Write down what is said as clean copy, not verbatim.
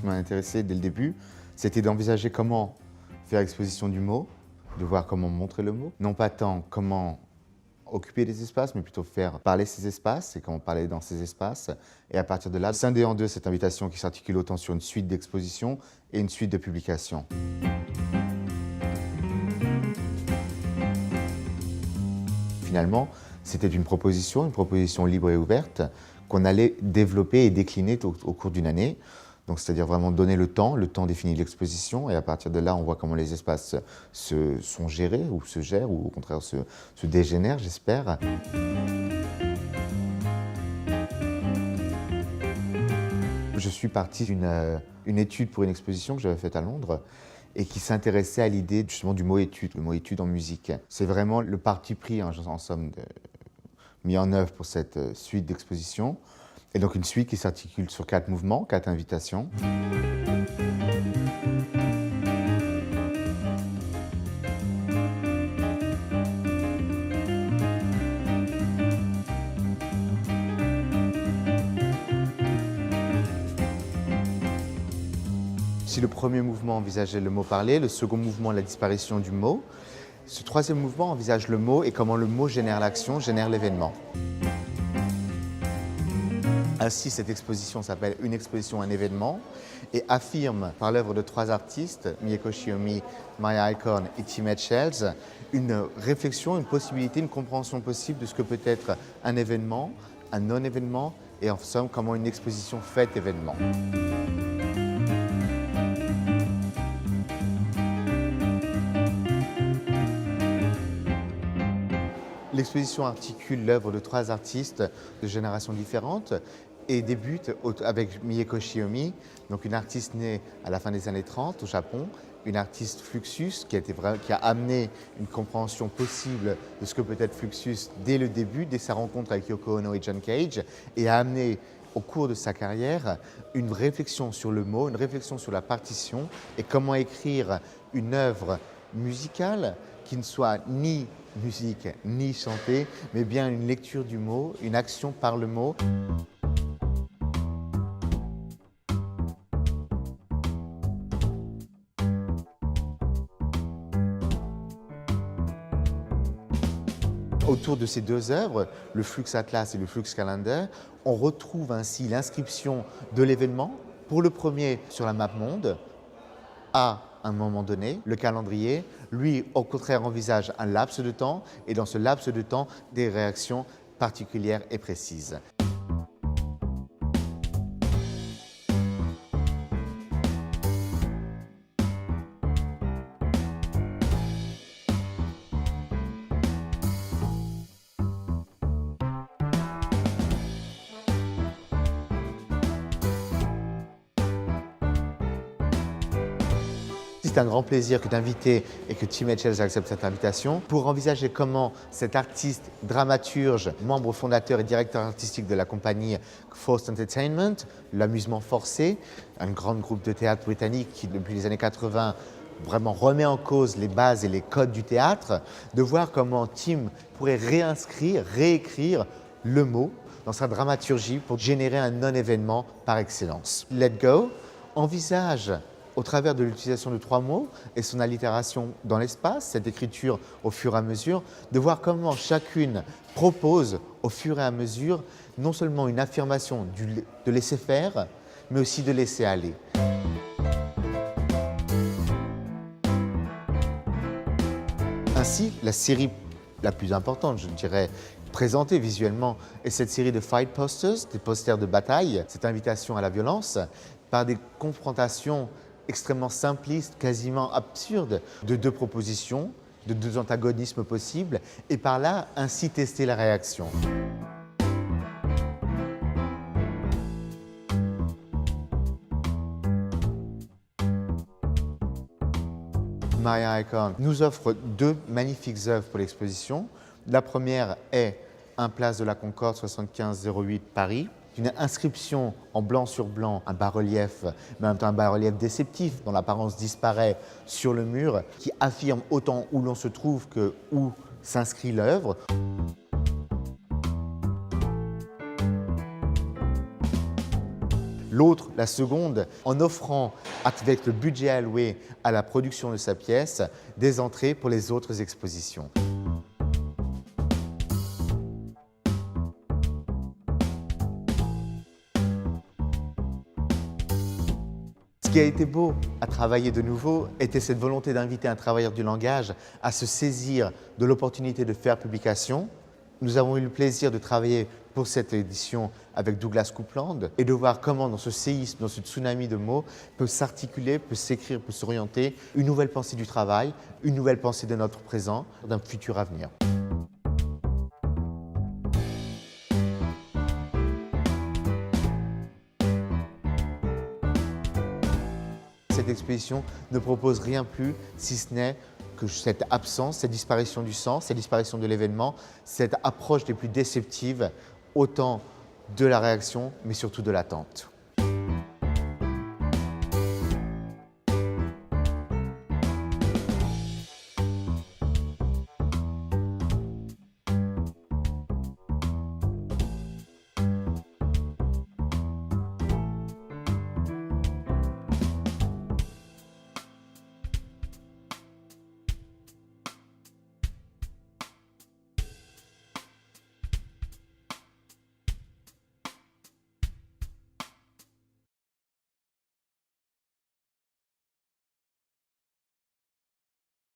qui m'a intéressé dès le début, c'était d'envisager comment faire exposition du mot, de voir comment montrer le mot, non pas tant comment occuper des espaces, mais plutôt faire parler ces espaces et comment parler dans ces espaces. Et à partir de là, scinder en deux cette invitation qui s'articule autant sur une suite d'expositions et une suite de publications. Finalement, c'était une proposition libre et ouverte qu'on allait développer et décliner au cours d'une année. Donc, c'est-à-dire vraiment donner le temps définit l'exposition, et à partir de là, on voit comment les espaces sont gérés, ou se gèrent, ou au contraire se dégénèrent, j'espère. Je suis parti d'une étude pour une exposition que j'avais faite à Londres, et qui s'intéressait à l'idée justement du mot étude, le mot étude en musique. C'est vraiment le parti pris, en somme, mis en œuvre pour cette suite d'expositions. Et donc une suite qui s'articule sur 4 mouvements, 4 invitations. Si le premier mouvement envisageait le mot parlé, le second mouvement la disparition du mot, ce troisième mouvement envisage le mot et comment le mot génère l'action, génère l'événement. Ainsi, cette exposition s'appelle Une exposition, un événement, et affirme par l'œuvre de 3 artistes, Mieko Shiomi, Maya Icorn et Tim Etchells, une réflexion, une possibilité, une compréhension possible de ce que peut être un événement, un non-événement, et en somme, comment une exposition fait événement. L'exposition articule l'œuvre de 3 artistes de générations différentes et débute avec Mieko Shiomi, donc une artiste née à la fin des années 30 au Japon, une artiste Fluxus qui a amené une compréhension possible de ce que peut être Fluxus dès le début, dès sa rencontre avec Yoko Ono et John Cage, et a amené au cours de sa carrière une réflexion sur le mot, une réflexion sur la partition et comment écrire une œuvre musicale qui ne soit ni musique ni chantée, mais bien une lecture du mot, une action par le mot. Autour de ces 2 œuvres, le Flux Atlas et le Flux Calendar, on retrouve ainsi l'inscription de l'événement, pour le premier sur la map monde, à un moment donné, le calendrier, lui, au contraire, envisage un laps de temps, et dans ce laps de temps, des réactions particulières et précises. C'est un grand plaisir que d'inviter et que Tim Etchells accepte cette invitation pour envisager comment cet artiste, dramaturge, membre fondateur et directeur artistique de la compagnie Forced Entertainment, l'amusement forcé, un grand groupe de théâtre britannique qui, depuis les années 80, vraiment remet en cause les bases et les codes du théâtre, de voir comment Tim pourrait réécrire le mot dans sa dramaturgie pour générer un non-événement par excellence. Let Go envisage, au travers de l'utilisation de 3 mots et son allitération dans l'espace, cette écriture au fur et à mesure, de voir comment chacune propose au fur et à mesure non seulement une affirmation de laisser faire, mais aussi de laisser aller. Ainsi, la série la plus importante, je dirais, présentée visuellement, est cette série de fight posters, des posters de bataille, cette invitation à la violence, par des confrontations extrêmement simplistes, quasiment absurdes, de 2 propositions, de 2 antagonismes possibles, et par là, ainsi tester la réaction. Maya Icorn nous offre 2 magnifiques œuvres pour l'exposition. La première est Un Place de la Concorde 7508 Paris, une inscription en blanc sur blanc, un bas-relief, mais en même temps un bas-relief déceptif dont l'apparence disparaît sur le mur, qui affirme autant où l'on se trouve que où s'inscrit l'œuvre. l'autre, la seconde, en offrant, avec le budget alloué à la production de sa pièce, des entrées pour les autres expositions. Ce qui a été beau à travailler de nouveau était cette volonté d'inviter un travailleur du langage à se saisir de l'opportunité de faire publication. Nous avons eu le plaisir de travailler pour cette édition avec Douglas Coupland et de voir comment dans ce séisme, dans ce tsunami de mots, peut s'articuler, peut s'écrire, peut s'orienter une nouvelle pensée du travail, une nouvelle pensée de notre présent, d'un futur avenir. Cette exposition ne propose rien plus si ce n'est que cette absence, cette disparition du sens, cette disparition de l'événement, cette approche des plus déceptives, autant de la réaction, mais surtout de l'attente.